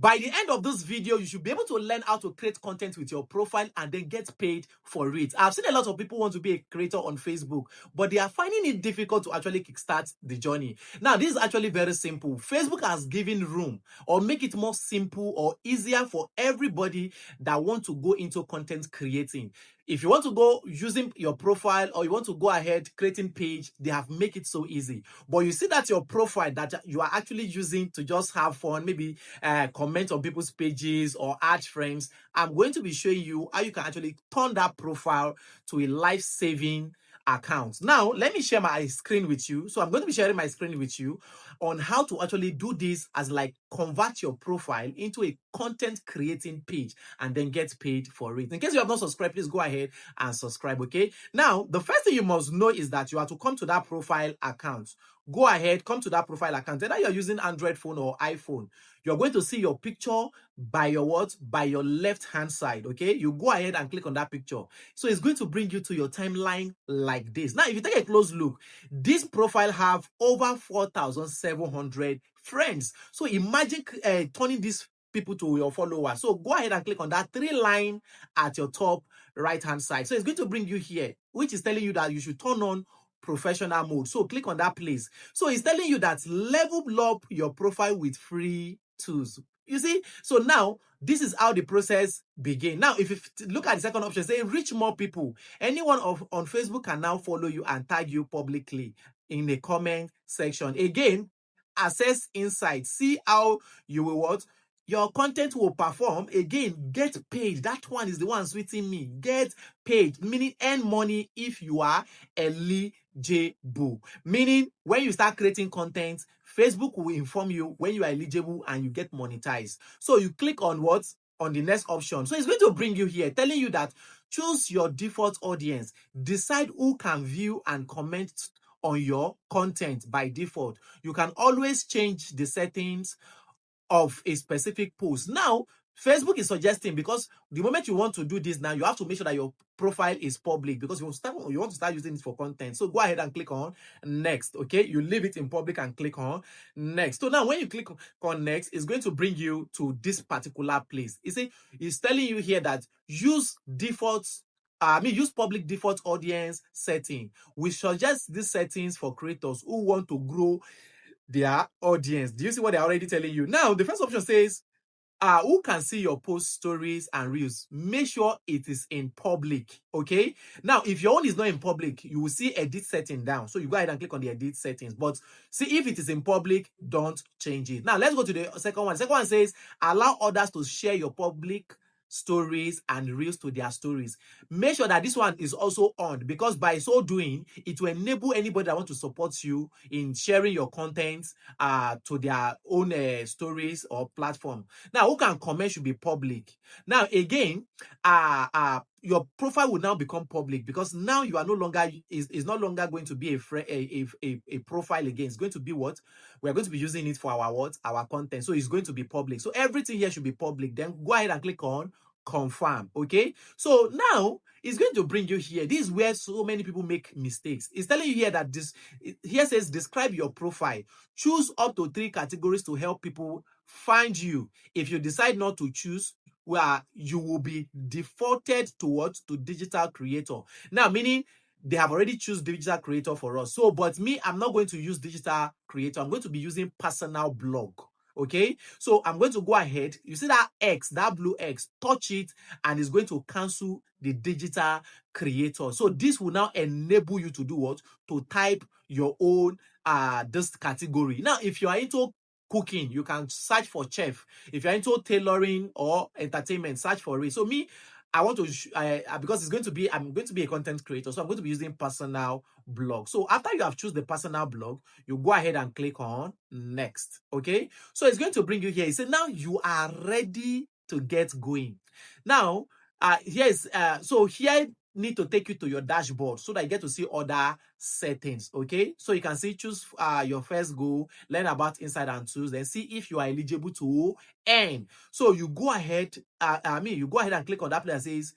By the end of this video, you should be able to learn how to create content with your profile and then get paid for it. I've seen a lot of people want to be a creator on Facebook, but they are finding it difficult to actually kickstart the journey. Now, this is actually very simple. Facebook has given room or make it more simple or easier for everybody that want to go into content creating. If you want to go using your profile or you want to go ahead creating page, they have make it so easy. But you see that your profile that you are actually using to just have fun, maybe comment on people's pages or add frames, I'm going to be showing you how you can actually turn that profile to a life-saving account. Now, let me share my screen with you. So I'm going to be sharing my screen with you on how to actually do this as like convert your profile into a content creating page and then get paid for it. In case you have not subscribed, please go ahead and subscribe, okay? Now, the first thing you must know is that you have to come to that profile account. Go ahead, come to that profile account. Whether you're using Android phone or iPhone, you're going to see your picture by your what? By your left hand side, okay? You go ahead and click on that picture. So it's going to bring you to your timeline like this. Now, if you take a close look, this profile have over 4,700 friends. So imagine turning these people to your followers. So go ahead and click on that 3 line at your top right hand side. So it's going to bring you here, which is telling you that you should turn on professional mode. So click on that place. So it's telling you that level up your profile with free tools. You see, so now this is how the process begins. Now, if you look at the second option, say reach more people. Anyone on Facebook can now follow you and tag you publicly in the comment section. Again, access insights. See how you will what? Your content will perform. Again, get paid. That one is the one sweeting me. Get paid, meaning earn money if you are eligible. Meaning when you start creating content, Facebook will inform you when you are eligible and you get monetized. So you click on what? On the next option. So it's going to bring you here, telling you that choose your default audience. Decide who can view and comment on your content by default. You can always change the settings of a specific post. Now, Facebook is suggesting, because the moment you want to do this now, you have to make sure that your profile is public because you want to start using it for content. So go ahead and click on next, okay? You leave it in public and click on next. So now when you click on next, it's going to bring you to this particular place. You see, it's telling you here that use use public default audience setting. We suggest these settings for creators who want to grow their audience. Do you see what they're already telling you? Now, the first option says, who can see your post, stories, and reels? Make sure it is in public, okay? Now, if your own is not in public, you will see edit setting down. So you go ahead and click on the edit settings. But see, if it is in public, don't change it. Now, let's go to the second one. The second one says, allow others to share your public stories and reels to their stories. Make sure that this one is also on, because by so doing, it will enable anybody that wants to support you in sharing your content to their own stories or platform. Now, who can comment should be public. Now, again, your profile will now become public because now you are no longer is no longer going to be a profile again. It's going to be what we are going to be using it for our content. So it's going to be public. So everything here should be public. Then go ahead and click on confirm. Okay, so now it's going to bring you here. This is where so many people make mistakes. It's telling you here that here says describe your profile. Choose up to 3 categories to help people find you. If you decide not to choose, you will be defaulted to digital creator. Now, meaning they have already choose digital creator for us. So, but me, I'm not going to use digital creator. I'm going to be using personal blog. Okay, so I'm going to go ahead. You see that X, that blue X, touch it, and it's going to cancel the digital creator. So this will now enable you to do what? To type your own this category. Now, if you are into cooking, you can search for chef. If you're into tailoring or entertainment, search for it. So me, I want to because I'm going to be a content creator, so I'm going to be using personal blog. So after you have choose the personal blog, you go ahead and click on next. Okay, so it's going to bring you here. It says now you are ready to get going. Now so here need to take you to your dashboard so that you get to see other settings. Okay, so you can see choose your first goal, learn about inside and tools, then see if you are eligible to earn. So you go ahead you go ahead and click on that place that says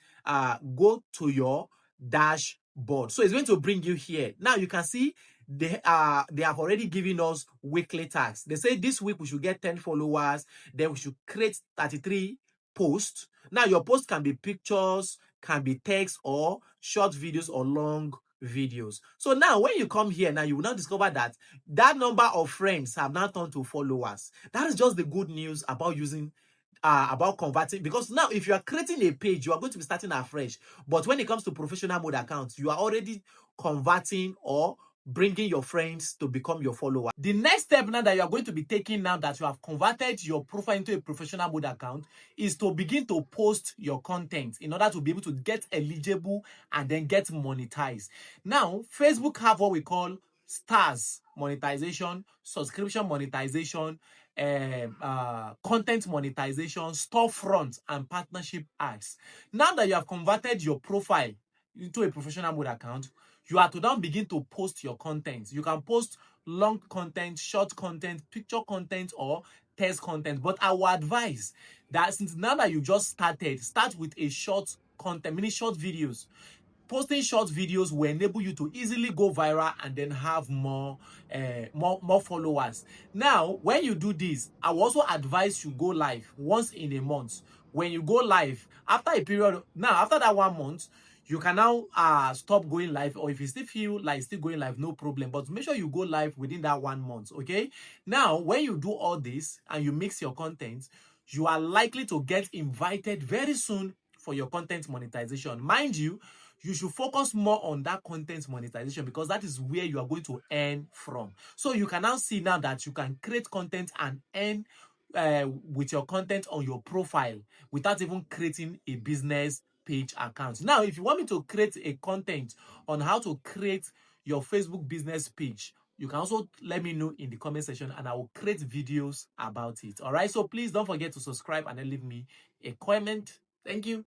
go to your dashboard. So it's going to bring you here. Now you can see they have already given us weekly tasks. They say this week we should get 10 followers, then we should create 33 posts. Now your post can be pictures, can be text, or short videos or long videos. So now when you come here now, you will now discover that that number of friends have now turned to followers. That is just the good news about using about converting, because now if you are creating a page, you are going to be starting afresh. But when it comes to professional mode accounts, you are already converting or bringing your friends to become your follower. The next step now that you are going to be taking, now that you have converted your profile into a professional mode account, is to begin to post your content in order to be able to get eligible and then get monetized. Now, Facebook have what we call stars monetization, subscription monetization, content monetization, storefront, and partnership ads. Now that you have converted your profile into a professional mode account, you are to now begin to post your content. You can post long content, short content, picture content, or text content. But I would advise that since now that you just started, start with a short content, mini short videos. Posting short videos will enable you to easily go viral and then have more followers. Now, when you do this, I will also advise you go live once in a month. When you go live, after a period, now after that 1 month, you can now stop going live, or if you still feel like still going live, no problem. But make sure you go live within that 1 month, okay? Now, when you do all this and you mix your content, you are likely to get invited very soon for your content monetization. Mind you, you should focus more on that content monetization, because that is where you are going to earn from. So you can now see now that you can create content and earn with your content on your profile without even creating a business page account. Now, if you want me to create a content on how to create your Facebook business page, you can also let me know in the comment section, and I will create videos about it. All right, so please don't forget to subscribe and then leave me a comment. Thank you.